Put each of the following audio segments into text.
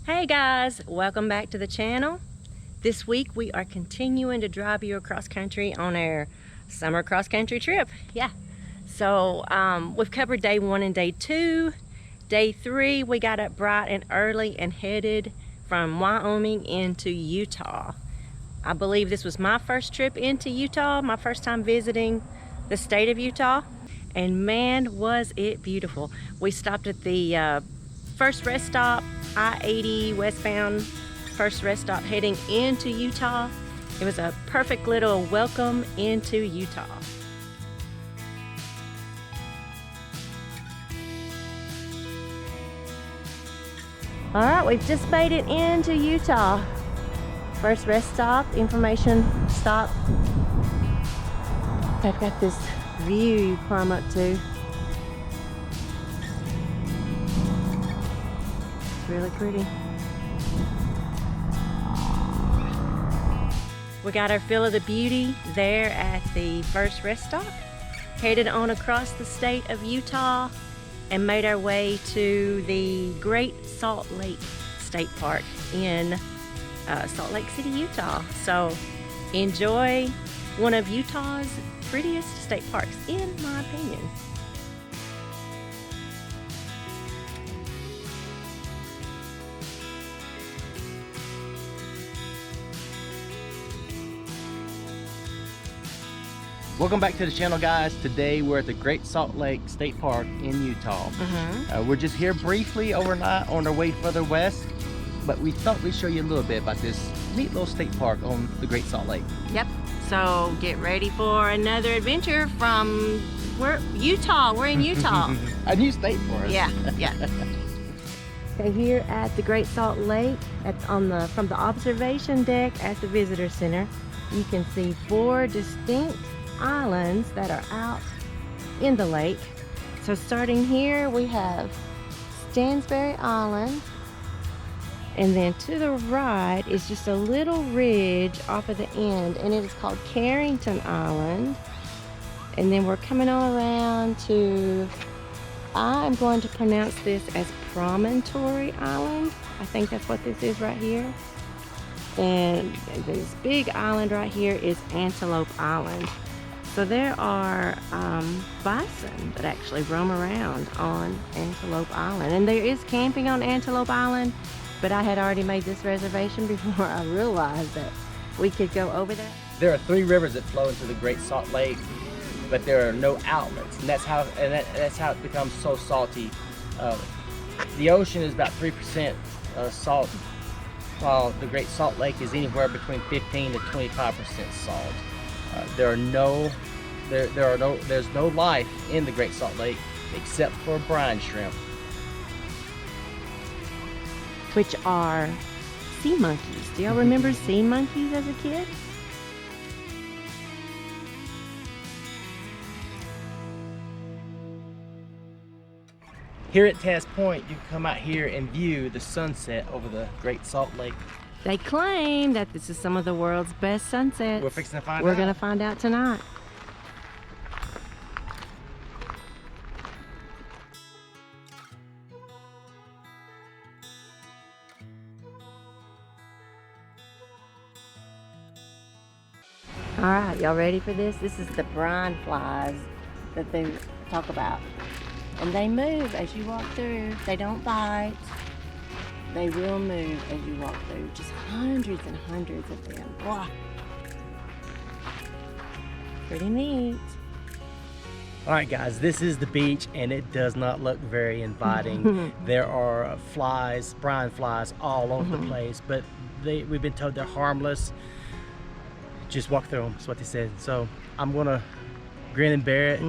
Hey guys, welcome back to the channel. This week we are continuing to drive you across country on our summer cross country trip. Yeah. So we've covered day 1 and day 2. Day 3 we got up bright and early and headed from Wyoming into Utah. I believe this was my first trip into Utah, my first time visiting the state of Utah. And man, was it beautiful. We stopped at the first rest stop, I-80 westbound first rest stop heading into Utah. It was a perfect little welcome into Utah. All right, we've just made it into Utah. First rest stop, information stop. They've got this view you climb up to. It's really pretty. We got our fill of the beauty there at the first rest stop. Headed on across the state of Utah and made our way to the Great Salt Lake State Park in Salt Lake City, Utah. So enjoy one of Utah's prettiest state parks, in my opinion. Welcome back to the channel, guys. Today we're at the Great Salt Lake State Park in Utah. We're just here briefly overnight on our way further west, but we thought we'd show you a little bit about this neat little state park on the Great Salt Lake. Yep. So get ready for another adventure from Utah. We're in Utah. A new state for us. Yeah, yeah. Okay, here at the Great Salt Lake, from the observation deck at the visitor center, you can see 4 distinct islands that are out in the lake. So starting here, we have Stansbury Island, and then to the right is just a little ridge off of the end, and it is called Carrington Island. And then we're coming all around to, I'm going to pronounce this as Promontory Island. I think that's what this is right here. And this big island right here is Antelope Island. So there are bison that actually roam around on Antelope Island. And there is camping on Antelope Island, but I had already made this reservation before I realized that we could go over there. There are 3 rivers that flow into the Great Salt Lake, but there are no outlets, and that's how it becomes so salty. The ocean is about 3% salt, while the Great Salt Lake is anywhere between 15 to 25% salt. There's no life in the Great Salt Lake except for brine shrimp, which are sea monkeys. Do y'all remember sea monkeys as a kid? Here at Taz Point, you can come out here and view the sunset over the Great Salt Lake. They claim that this is some of the world's best sunsets. We're fixing to find out. We're gonna find out tonight. All right, y'all ready for this? This is the brine flies that they talk about. And they move as you walk through. They don't bite. They will move as you walk through. Just hundreds and hundreds of them. Wow. Pretty neat. All right, guys, this is the beach, and it does not look very inviting. There are flies, brine flies, all over the place, but we've been told they're harmless. Just walk through them, that's what they said. So I'm gonna grin and bear it.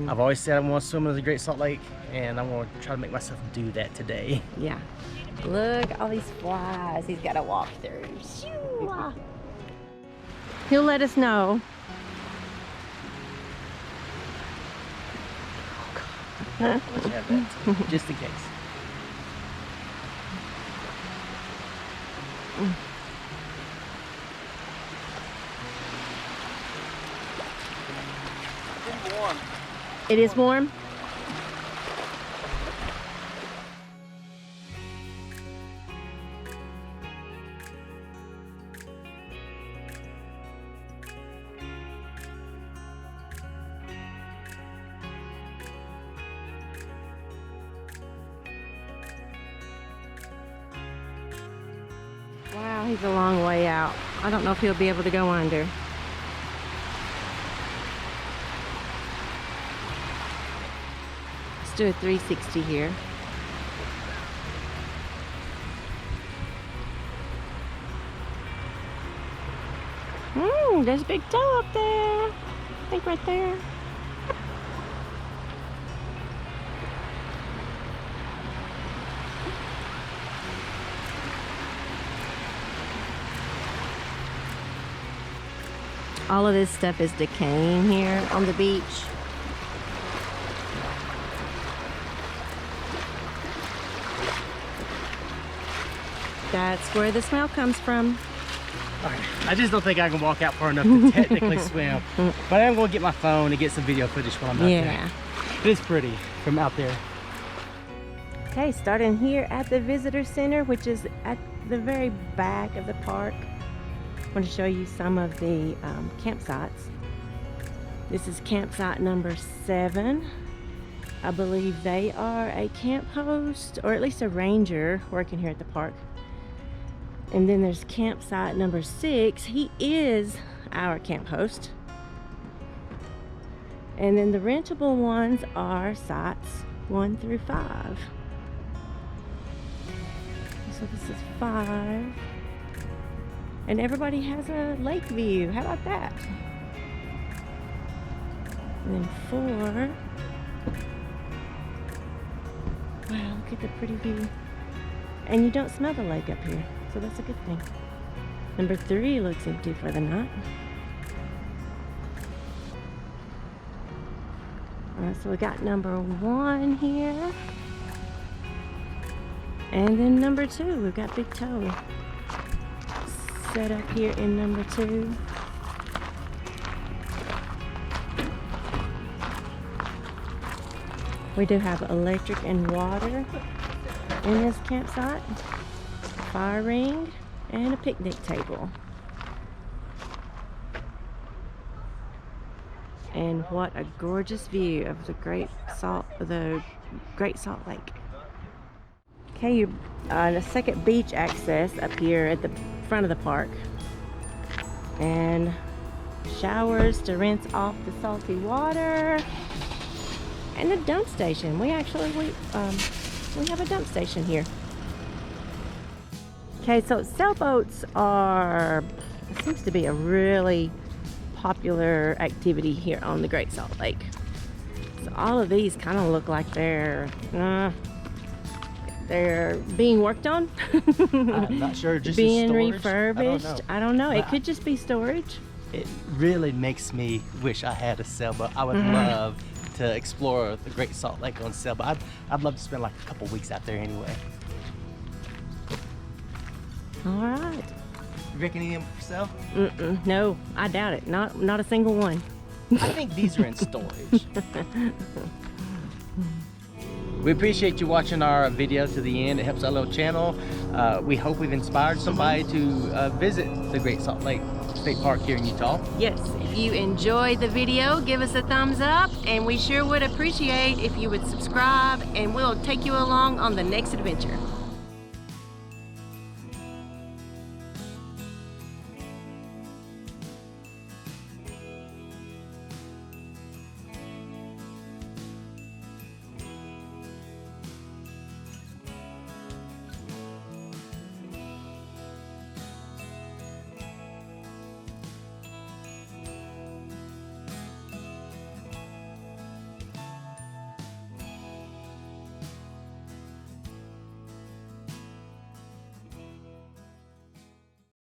I've always said I want to swim in the Great Salt Lake, and I'm gonna try to make myself do that today. Yeah. Look at all these flies he's got to walk through. He'll let us know. Let's have that, just in case. It's warm. It is warm? Yeah, he's a long way out. I don't know if he'll be able to go under. Let's do a 360 here. There's a big toe up there. I think right there. All of this stuff is decaying here on the beach. That's where the smell comes from. Alright, I just don't think I can walk out far enough to technically swim. But I am going to get my phone and get some video footage while I'm out there. It is pretty from out there. Okay, starting here at the visitor center, which is at the very back of the park. I want to show you some of the campsites. This is campsite number 7. I believe they are a camp host, or at least a ranger working here at the park. And then there's campsite number 6. He is our camp host. And then the rentable ones are sites 1 through 5. So this is 5. And everybody has a lake view. How about that? And then 4. Wow, look at the pretty view. And you don't smell the lake up here, so that's a good thing. Number 3 looks empty for the night. Alright, so we got number 1 here. And then number 2, we've got Big Toe set up here in number 2. We do have electric and water in this campsite, fire ring, and a picnic table. And what a gorgeous view of the Great Salt Lake. Okay, you're on a second beach access up here at the front of the park, and showers to rinse off the salty water, and a dump station. We have a dump station here. Okay, so sailboats seems to be a really popular activity here on the Great Salt Lake. So all of these kind of look like they're being worked on. I'm not sure, just being storage? refurbished. I don't know. It could just be storage. It really makes me wish I had a sailboat. I would love to explore the Great Salt Lake on sailboat. I'd love to spend like a couple weeks out there anyway. All right. You reckon any of them for sale? No, I doubt it. Not a single one. I think these are in storage. We appreciate you watching our video to the end. It helps our little channel. We hope we've inspired somebody to visit the Great Salt Lake State Park here in Utah. Yes, if you enjoyed the video, give us a thumbs up, and we sure would appreciate if you would subscribe, and we'll take you along on the next adventure.